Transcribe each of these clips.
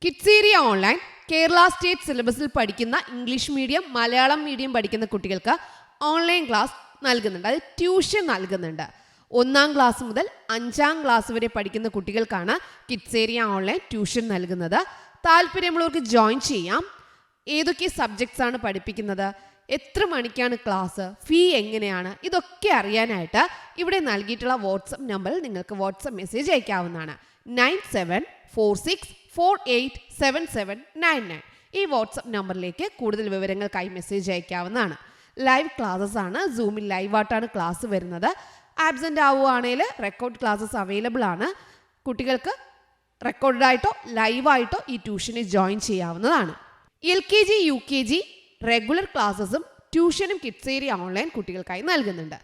കിഡ്സേരിയ online Kerala state സിലബസിൽ പഠിക്കുന്ന English medium Malayalam medium പഠിക്കുന്ന കുട്ടികൾക്ക് ഓൺലൈൻ ക്ലാസ് നൽകുന്നുണ്ട്. അത് ട്യൂഷൻ നൽകുന്നുണ്ട്. 1-ാം ക്ലാസ് മുതൽ 5-ാം ക്ലാസ് വരെ പഠിക്കുന്ന കുട്ടികൾക്കാണ് കിഡ്സേരിയ ഓൺലൈൻ ട്യൂഷൻ നൽകുന്നത്. താല്പര്യമുള്ളവർക്ക് ജോയിൻ ചെയ്യാം. ഏതൊക്കെ സബ്ജക്ട്സ് ആണ് പഠിപ്പിക്കുന്നത്, എത്ര മണിക്കാണ് ക്ലാസ്, ഫീ എങ്ങനെയാണ്, ഇതൊക്കെ അറിയാനായിട്ട് ഇവിടെ നൽകിയിട്ടുള്ള വാട്സപ്പ് നമ്പറിൽ നിങ്ങൾക്ക് വാട്സപ്പ് മെസ്സേജ് അയക്കാവുന്നതാണ്. 9746487799 ഈ വാട്സപ്പ് നമ്പറിലേക്ക് കൂടുതൽ വിവരങ്ങൾക്കായി മെസ്സേജ് അയക്കാവുന്നതാണ്. ലൈവ് ക്ലാസ്സസ് ആണ്. സൂമിൽ ലൈവായിട്ടാണ് ക്ലാസ് വരുന്നത്. ആബ്സെൻ്റ് ആവുകയാണെങ്കിൽ റെക്കോർഡ് ക്ലാസ്സസ് അവൈലബിൾ ആണ്. കുട്ടികൾക്ക് റെക്കോർഡായിട്ടോ ലൈവായിട്ടോ ഈ ട്യൂഷന് ജോയിൻ ചെയ്യാവുന്നതാണ്. LKG UKG റെഗുലർ ക്ലാസ്സസും ട്യൂഷനും കിഡ്സേരിയ ഓൺലൈൻ കുട്ടികൾക്കായി നൽകുന്നുണ്ട്.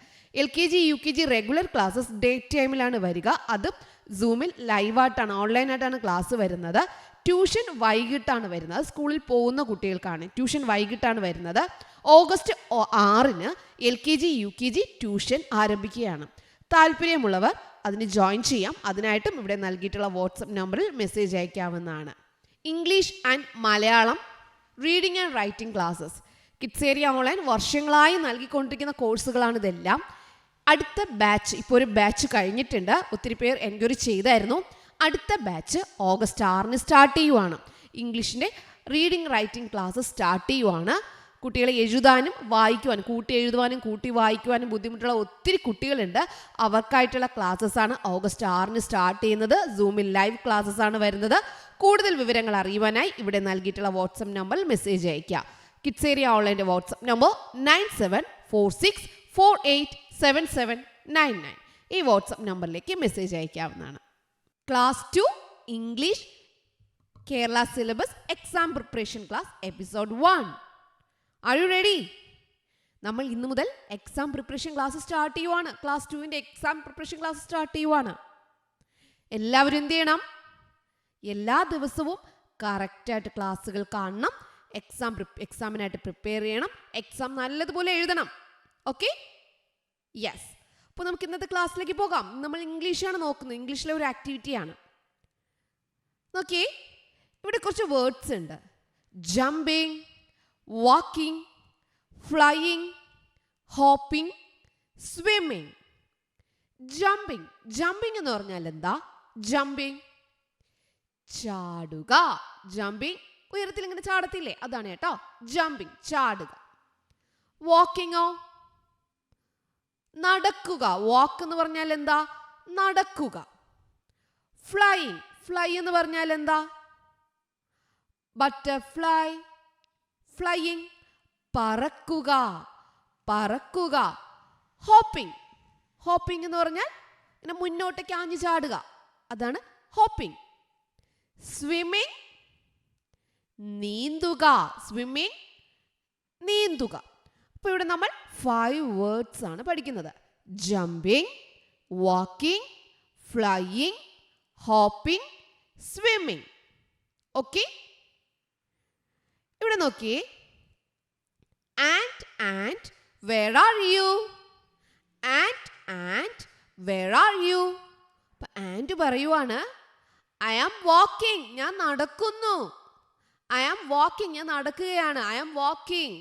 LKG UKG regular classes day ടൈമിലാണ് വരിക. അതും സൂമിൽ ലൈവായിട്ടാണ്, ഓൺലൈനായിട്ടാണ് ക്ലാസ് വരുന്നത്. ട്യൂഷൻ വൈകിട്ടാണ് വരുന്നത്. സ്കൂളിൽ പോകുന്ന കുട്ടികൾക്കാണ് ട്യൂഷൻ വൈകിട്ടാണ് വരുന്നത്. ഓഗസ്റ്റ് 6-ന് LKG UKG ട്യൂഷൻ ആരംഭിക്കുകയാണ്. താല്പര്യമുള്ളവർ അതിന് ജോയിൻ ചെയ്യാം. അതിനായിട്ടും ഇവിടെ നൽകിയിട്ടുള്ള വാട്സപ്പ് നമ്പറിൽ മെസ്സേജ് അയക്കാവുന്നതാണ്. English and Malayalam reading and writing classes കിഡ്സേരിയ ഓൺലൈൻ വർഷങ്ങളായി നൽകിക്കൊണ്ടിരിക്കുന്ന കോഴ്സുകളാണ് ഇതെല്ലാം. അടുത്ത ബാച്ച് ഇപ്പോൾ ഒരു ബാച്ച് കഴിഞ്ഞിട്ടുണ്ട്. ഒത്തിരി പേർ എൻക്വയറി ചെയ്തായിരുന്നു. അടുത്ത ബാച്ച് ഓഗസ്റ്റ് 6-ന് സ്റ്റാർട്ട് ചെയ്യുവാണ്. ഇംഗ്ലീഷിൻ്റെ റീഡിംഗ് റൈറ്റിംഗ് ക്ലാസ് സ്റ്റാർട്ട് ചെയ്യുവാണ്. കുട്ടികളെ എഴുതാനും വായിക്കുവാനും, കൂട്ടി എഴുതുവാനും കൂട്ടി വായിക്കുവാനും ബുദ്ധിമുട്ടുള്ള ഒത്തിരി കുട്ടികളുണ്ട്. അവർക്കായിട്ടുള്ള ക്ലാസ്സസ് ആണ് ഓഗസ്റ്റ് 6-ന് സ്റ്റാർട്ട് ചെയ്യുന്നത്. സൂമിൽ ലൈവ് ക്ലാസ്സസ് ആണ് വരുന്നത്. കൂടുതൽ വിവരങ്ങൾ അറിയുവാനായി ഇവിടെ നൽകിയിട്ടുള്ള വാട്സപ്പ് നമ്പറിൽ മെസ്സേജ് അയയ്ക്കുക. കിഡ്സേരിയ ഓൺലൈൻ്റെ വാട്സപ്പ് നമ്പർ 9746487799 ഈ വാട്സപ്പ് നമ്പറിലേക്ക് മെസ്സേജ് അയക്കാവുന്നതാണ്. Class 2 English Kerala syllabus exam preparation class episode 1. Are you ready? നമ്മൾ ഇന്നു മുതൽ എക്സാം പ്രിപ്പറേഷൻ ക്ലാസ് സ്റ്റാർട്ട് ചെയ്യുവാണ്. ക്ലാസ് 2-ൻ്റെ എക്സാം പ്രിപ്പറേഷൻ ക്ലാസ് സ്റ്റാർട്ട് ചെയ്യുവാണ്. എല്ലാവരും എന്ത് ചെയ്യണം? എല്ലാ ദിവസവും കറക്റ്റായിട്ട് ക്ലാസ്സുകൾ കാണണം. എക്സാമിനായിട്ട് പ്രിപ്പയർ ചെയ്യണം. എക്സാം നല്ലതുപോലെ എഴുതണം. ഓക്കെ? യെസ്. അപ്പോൾ നമുക്ക് ഇന്നത്തെ ക്ലാസ്സിലേക്ക് പോകാം. നമ്മൾ ഇംഗ്ലീഷാണ് നോക്കുന്നത്. ഇംഗ്ലീഷിലെ ഒരു ആക്ടിവിറ്റിയാണ്. നോക്കിയേ, ഇവിടെ കുറച്ച് വേർഡ്സ് ഉണ്ട്. Jumping, walking, flying, hopping, swimming. Jumping. Jumping എന്ന് പറഞ്ഞാൽ എന്താ? ജമ്പിങ് ചാടുക. ജമ്പിങ് ഉയരത്തിൽ ഇങ്ങനെ ചാടത്തില്ലേ, അതാണ് കേട്ടോ ജമ്പിങ്, ചാടുക. വാക്കിങ്ങോ? നടക്കുക. വാക്ക് എന്ന് പറഞ്ഞാൽ എന്താ? നടക്കുക. ഫ്ലൈയിങ്. ഫ്ലൈ എന്ന് പറഞ്ഞാൽ എന്താ? ബട്ടർഫ്ലൈ. ഫ്ലൈയിങ് പറക്കുക, പറക്കുക. ഹോപ്പിംഗ്. ഹോപ്പിംഗ് എന്ന് പറഞ്ഞാൽ ഇങ്ങനെ മുന്നോട്ടേക്ക് ആഞ്ഞു ചാടുക, അതാണ് ഹോപ്പിംഗ്. സ്വിമ്മിങ് നീന്തുക. സ്വിമ്മിങ് നീന്തുക. അപ്പോൾ ഇവിടെ നമ്മൾ 5 വേർഡ്സ് ആണ് പഠിക്കുന്നത്. Jumping, walking, flying, hopping, swimming. Okay? ഇവിടെ നോക്കിയേ. And where are you? and where are you? അപ്പോൾ ആൻഡ് പറയുവാണ് I am walking. ഞാൻ നടക്കുന്നു. I am walking. ഞാൻ നടക്കുകയാണ്. I am walking.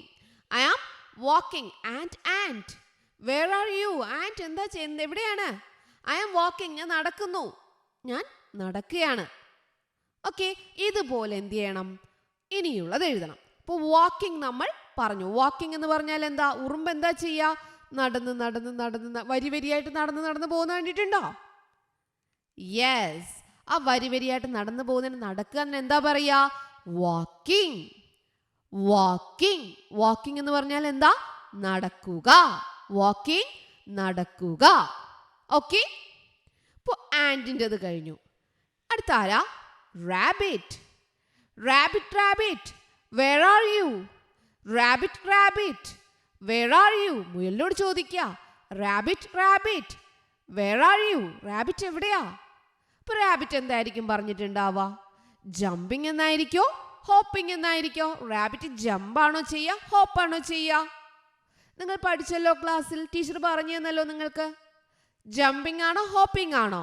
And where are you? and എന്താ ചെയ്യുന്നത്? എവിടെയാണ്? I am walking. ഞാൻ നടക്കുന്നു. ഞാൻ നടക്കുകയാണ്. ഓക്കെ? ഇതുപോലെ എന്ത് ചെയ്യണം? ഇനിയുള്ളത് എഴുതണം. ഇപ്പോൾ വാക്കിംഗ് നമ്മൾ പറഞ്ഞു. വാക്കിംഗ് എന്ന് പറഞ്ഞാൽ എന്താ? ഉറുമ്പ് എന്താ ചെയ്യുക? നടന്ന് വരി വരിയായിട്ട് നടന്ന് പോകുന്ന കണ്ടിട്ടുണ്ടോ? യെസ്. ആ വരി വരിയായിട്ട് നടന്നു പോകുന്നതിന് നടക്കുക എന്താ പറയുക? വാക്കിംഗ്. വാക്കിംഗ് എന്ന് പറഞ്ഞാൽ എന്താ? നടക്കുക. വാക്കിംഗ്, നടക്കുക. ഓക്കെ? ഇപ്പോൾ ആൻഡിൻ്റെത് കഴിഞ്ഞു. അടുത്ത ആരാ? Rabbit. Rabbit where are you? Rabbit where are you? മുയലിനോട് ചോദിക്കുക. Rabbit where are you? Rabbit എവിടെയാ? അപ്പോൾ റാബിറ്റ് എന്തായിരിക്കും പറഞ്ഞിട്ടുണ്ടാവുക? ജമ്പിങ് എന്നായിരിക്കോ, ഹോപ്പിംഗ് എന്നായിരിക്കോ? റാബിറ്റ് ജമ്പാണോ ചെയ്യുക, ഹോപ്പാണോ ചെയ്യുക? നിങ്ങൾ പഠിച്ചല്ലോ ക്ലാസ്സിൽ, ടീച്ചർ പറഞ്ഞു തന്നല്ലോ നിങ്ങൾക്ക്. ജമ്പിങ് ആണോ ഹോപ്പിംഗ് ആണോ?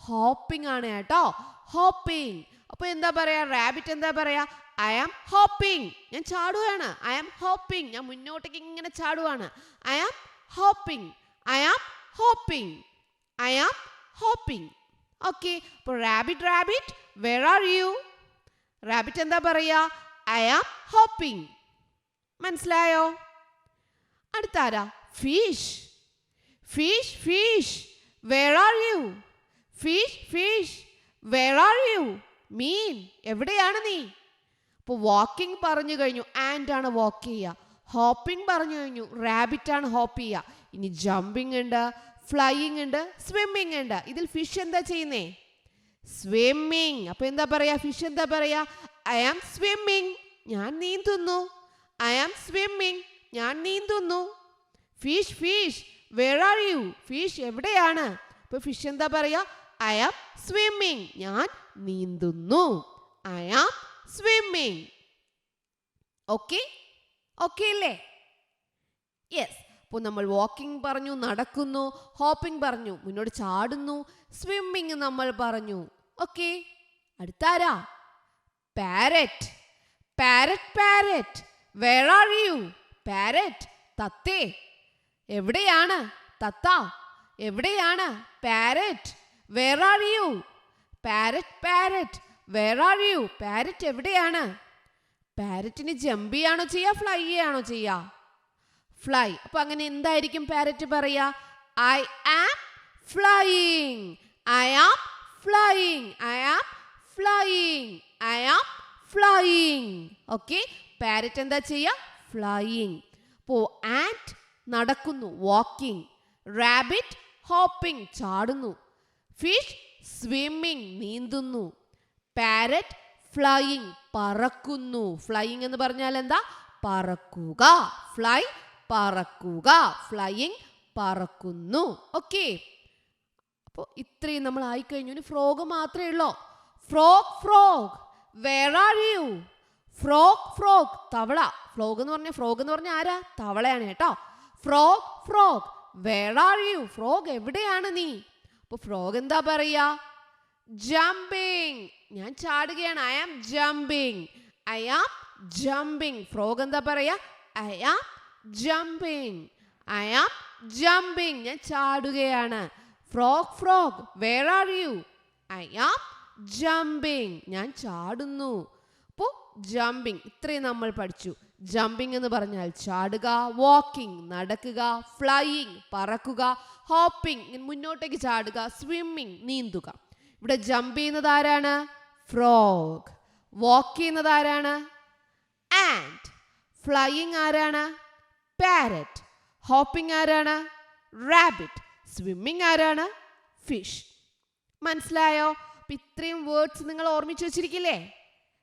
ഹോപ്പിംഗ് ആണ് കേട്ടോ. ഹോപ്പിംഗ്. അപ്പോൾ എന്താ പറയാ? റാബിറ്റ് എന്താ പറയാ? I am hopping. ഞാൻ ചാടുകയാണ്. I am hopping. ഞാൻ മുന്നോട്ടേക്ക് ഇങ്ങനെ ചാടുവാണ്. I am hopping. I am hopping. I am hopping. Okay. അപ്പോൾ rabbit rabbit where are you? Rabbit എന്താ പറയാ? I am hopping. മനസ്സിലായോ? അടുത്ത ആരാ? Fish. Fish fish where are you? Fish fish where are you? മീൻ എവിടെയാണ് നീ? അപ്പോൾ വാക്കിംഗ് പറഞ്ഞു കഴിഞ്ഞു, ആൻഡ് ആണ് വാക്ക് ചെയ്യുക. ഹോപ്പിംഗ് പറഞ്ഞു കഴിഞ്ഞു, റാബിറ്റ് ആണ് ഹോപ്പ് ചെയ്യുക. ഇനി ജമ്പിങ് ഉണ്ട്, ഫ്ലൈയിങ് ഉണ്ട്, സ്വിമ്മിങ് ഉണ്ട്. ഇതിൽ ഫിഷ് എന്താ ചെയ്യുന്നേ? സ്വിമ്മിങ്. അപ്പോൾ എന്താ പറയാ? ഫിഷ് എന്താ പറയാ? I am swimming. ഞാൻ നീന്തുന്നു. I am swimming. ഞാൻ നീന്തുന്നു. Fish fish where are you? Fish എവിടെയാണ്? അപ്പോൾ ഫിഷ് എന്താ പറയാ? I am swimming. ഞാൻ നീന്തുന്നു. I am swimming. Okay? Okay അല്ലേ? യെസ്. അപ്പോൾ നമ്മൾ വാക്കിംഗ് പറഞ്ഞു, നടക്കുന്നു. ഹോപ്പിംഗ് പറഞ്ഞു, മുന്നോട്ട് ചാടുന്നു. സ്വിമ്മിങ് നമ്മൾ പറഞ്ഞു. ഓക്കെ. അടുത്താരാ? Parrot. Parrot parrot where are you? Parrot തത്തേ എവിടെയാണ്? തത്ത എവിടെയാണ്? Parrot where are you? Parrot parrot where are you? Parrot എവിടെയാണ്? പാരറ്റിന് ജമ്പ് ചെയ്യാണോ ചെയ്യുക, ഫ്ലൈ ചെയ്യാണോ ചെയ്യുക? ഫ്ലൈ. അപ്പോൾ അങ്ങനെ എന്തായിരിക്കും പാരറ്റ് പറയാ? I am flying. I am flying. I am flying. I am flying. Okay. Parrot എന്താ ചെയ്യുക? ഫ്ലൈയിങ്. അപ്പോൾ ആൻറ്റ് നടക്കുന്നു, വാക്കിംഗ്. റാബിറ്റ് ഹോപ്പിംഗ്, ചാടുന്നു. ഫിഷ് സ്വിമ്മിങ്, നീന്തുന്നു. പാരറ്റ് ഫ്ലൈയിങ്, പറക്കുന്നു. ഫ്ലൈയിങ് എന്ന് പറഞ്ഞാൽ എന്താ? പറക്കുക. ഫ്ലൈ പറക്കുക. ഫ്ലൈയിങ് പറക്കുന്നു. ഓക്കെ. അപ്പോൾ ഇത്രയും നമ്മൾ ആയിക്കഴിഞ്ഞു. ഇനി ഫ്രോഗ് മാത്രമേ ഉള്ളൂ. Frog frog where are you? Frog frog തവള. ഫ്രോഗ് എന്ന് പറഞ്ഞ ആരാ? തവളയാണ് കേട്ടോ. Frog frog where are you? Frog എവിടെയാണ് നീ? അപ്പോൾ ഫ്രോഗ് എന്താ പറയാ? ജമ്പിങ്. ഞാൻ ചാടുകയാണ്. I am jumping. I am jumping. Frog എന്താ പറയാ? I am jumping. I am jumping. ഞാൻ ചാടുകയാണ്. Frog frog where are you? I am jumping. ഞാൻ ചാടുന്നു. അപ്പോൾ ജമ്പിങ് ഇത്രയും നമ്മൾ പഠിച്ചു. ജമ്പിങ് എന്ന് പറഞ്ഞാൽ ചാടുക, വാക്കിംഗ് നടക്കുക, ഫ്ലൈയിങ് പറക്കുക, ഹോപ്പിംഗ് മുന്നോട്ടേക്ക് ചാടുക, സ്വിമ്മിങ് നീന്തുക. ഇവിടെ ജമ്പ് ചെയ്യുന്നത് ആരാണ്? ഫ്രോഗ്. വാക്ക് ചെയ്യുന്നത് ആരാണ്? ആൻറ്റ്. ഫ്ലൈയിങ് ആരാണ്? പാരറ്റ്. ഹോപ്പിംഗ് ആരാണ്? റാബിറ്റ്. സ്വിമ്മിങ് ആരാണ്? ഫിഷ്. മനസ്സിലായോ? അപ്പം ഇത്രയും വേർഡ്സ് നിങ്ങൾ ഓർമ്മിച്ച് വെച്ചിരിക്കില്ലേ?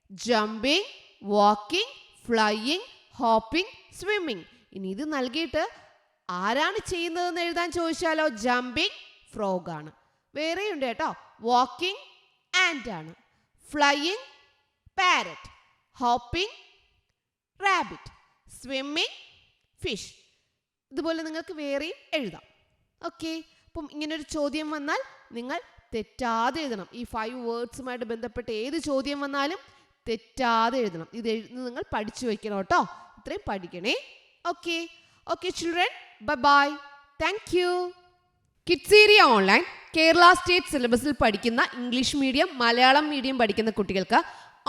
Jumping, walking, flying, hopping, swimming. ഇനി ഇത് നൽകിയിട്ട് ആരാണ് ചെയ്യുന്നതെന്ന് എഴുതാൻ ചോദിച്ചാലോ? ജമ്പിങ് ഫ്രോഗ് ആണ്. വേറെയുണ്ട് കേട്ടോ. വാക്കിംഗ് ആൻറ്റ് ആണ്. Flying parrot. Hopping rabbit. Swimming fish. ഇതുപോലെ നിങ്ങൾക്ക് വേറെയും എഴുതാം. ഓക്കെ. അപ്പം ഇങ്ങനൊരു ചോദ്യം വന്നാൽ നിങ്ങൾ തെറ്റാതെ എഴുതണം. ഈ 5 വേർഡ്സുമായിട്ട് ബന്ധപ്പെട്ട് ഏത് ചോദ്യം വന്നാലും തെറ്റാതെ എഴുതണം. ഇത് എഴുതുന്നത് നിങ്ങൾ പഠിച്ചു വയ്ക്കണം കേട്ടോ. ഇത്രയും പഠിക്കണേ. Okay. Okay children, bye bye. Thank you. Kids area online Kerala state സിലബസിൽ പഠിക്കുന്ന ഇംഗ്ലീഷ് മീഡിയം, മലയാളം മീഡിയം പഠിക്കുന്ന കുട്ടികൾക്ക്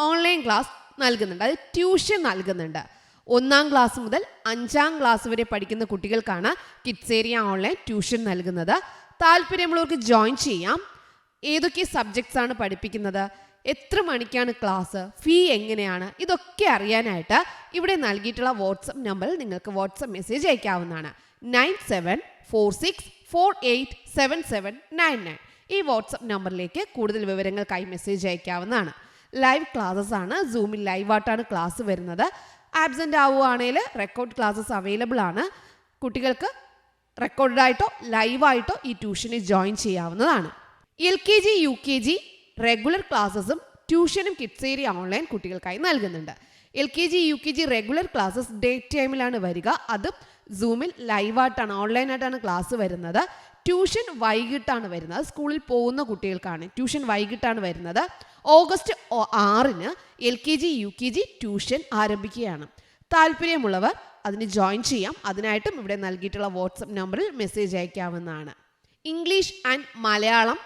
ഓൺലൈൻ ക്ലാസ് നൽകുന്നുണ്ട്. അത് ട്യൂഷൻ നൽകുന്നുണ്ട്. 1-ാം ക്ലാസ് മുതൽ 5-ാം ക്ലാസ് വരെ പഠിക്കുന്ന കുട്ടികൾക്കാണ് കിഡ്സ് ഏരിയ ഓൺലൈൻ ട്യൂഷൻ നൽകുന്നത്. താല്പര്യമുള്ളവർക്ക് ജോയിൻ ചെയ്യാം. ഏതൊക്കെ സബ്ജക്ട്സ് ആണ് പഠിപ്പിക്കുന്നത്, എത്ര മണിക്കാണ് ക്ലാസ്, ഫീ എങ്ങനെയാണ്, ഇതൊക്കെ അറിയാനായിട്ട് ഇവിടെ നൽകിയിട്ടുള്ള വാട്സപ്പ് നമ്പറിൽ നിങ്ങൾക്ക് വാട്സപ്പ് മെസ്സേജ് അയക്കാവുന്നതാണ്. 9746487799. ഈ വാട്സപ്പ് നമ്പറിലേക്ക് കൂടുതൽ വിവരങ്ങൾക്കായി മെസ്സേജ് അയക്കാവുന്നതാണ്. ലൈവ് ക്ലാസ്സസ് ആണ്. സൂമിൽ ലൈവായിട്ടാണ് ക്ലാസ് വരുന്നത്. ആബ്സെൻ്റ് ആവുകയാണെങ്കിൽ റെക്കോർഡ് ക്ലാസ്സസ് അവൈലബിൾ ആണ്. കുട്ടികൾക്ക് റെക്കോർഡായിട്ടോ ലൈവായിട്ടോ ഈ ട്യൂഷനിൽ ജോയിൻ ചെയ്യാവുന്നതാണ്. LKG UKG റെഗുലർ ക്ലാസ്സസും ട്യൂഷനും കിഡ്സ് ഏരിയ ഓൺലൈൻ കുട്ടികൾക്കായി നൽകുന്നുണ്ട്. LKG UKG regular classes day ടൈമിലാണ് വരിക. അതും സൂമിൽ ലൈവായിട്ടാണ്, ഓൺലൈനായിട്ടാണ് ക്ലാസ് വരുന്നത്. ട്യൂഷൻ വൈകിട്ടാണ് വരുന്നത്. സ്കൂളിൽ പോകുന്ന കുട്ടികൾക്കാണ് ട്യൂഷൻ വൈകിട്ടാണ് വരുന്നത്. ഓഗസ്റ്റ് 6-ന് LKG UKG ട്യൂഷൻ ആരംഭിക്കുകയാണ്. താല്പര്യമുള്ളവർ അതിന് ജോയിൻ ചെയ്യാം. അതിനായിട്ടും ഇവിടെ നൽകിയിട്ടുള്ള വാട്സപ്പ് നമ്പറിൽ മെസ്സേജ് അയക്കാവുന്നതാണ്. English and Malayalam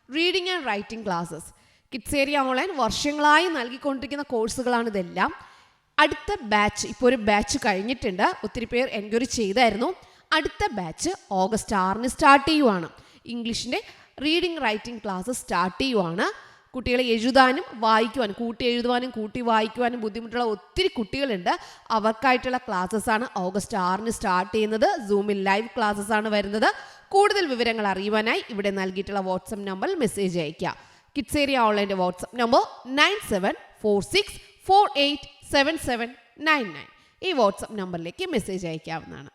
reading and writing classes kids online വർഷങ്ങളായി നൽകിക്കൊണ്ടിരിക്കുന്ന കോഴ്സുകളാണ് ഇതെല്ലാം. അടുത്ത ബാച്ച് ഇപ്പോൾ ഒരു ബാച്ച് കഴിഞ്ഞിട്ടുണ്ട്. ഒത്തിരി പേർ എൻക്വയറി ചെയ്തായിരുന്നു. അടുത്ത ബാച്ച് ഓഗസ്റ്റ് 6-ന് സ്റ്റാർട്ട് ചെയ്യുവാണ്. ഇംഗ്ലീഷിൻ്റെ റീഡിംഗ് റൈറ്റിംഗ് ക്ലാസ് സ്റ്റാർട്ട് ചെയ്യുവാണ്. കുട്ടികളെ എഴുതാനും വായിക്കുവാനും, കൂട്ടി എഴുതുവാനും കൂട്ടി വായിക്കുവാനും ബുദ്ധിമുട്ടുള്ള ഒത്തിരി കുട്ടികളുണ്ട്. അവർക്കായിട്ടുള്ള ക്ലാസ്സസ് ആണ് ഓഗസ്റ്റ് 6-ന് സ്റ്റാർട്ട് ചെയ്യുന്നത്. സൂമിൽ ലൈവ് ക്ലാസ്സസ് ആണ് വരുന്നത്. കൂടുതൽ വിവരങ്ങൾ അറിയുവാനായി ഇവിടെ നൽകിയിട്ടുള്ള വാട്സപ്പ് നമ്പറിൽ മെസ്സേജ് അയയ്ക്കുക. കിഡ്സ് ഓൺലൈൻ്റെ വാട്സപ്പ് നമ്പർ 9746487799. ഈ വാട്സപ്പ് നമ്പറിലേക്ക് മെസ്സേജ് അയക്കാവുന്നതാണ്.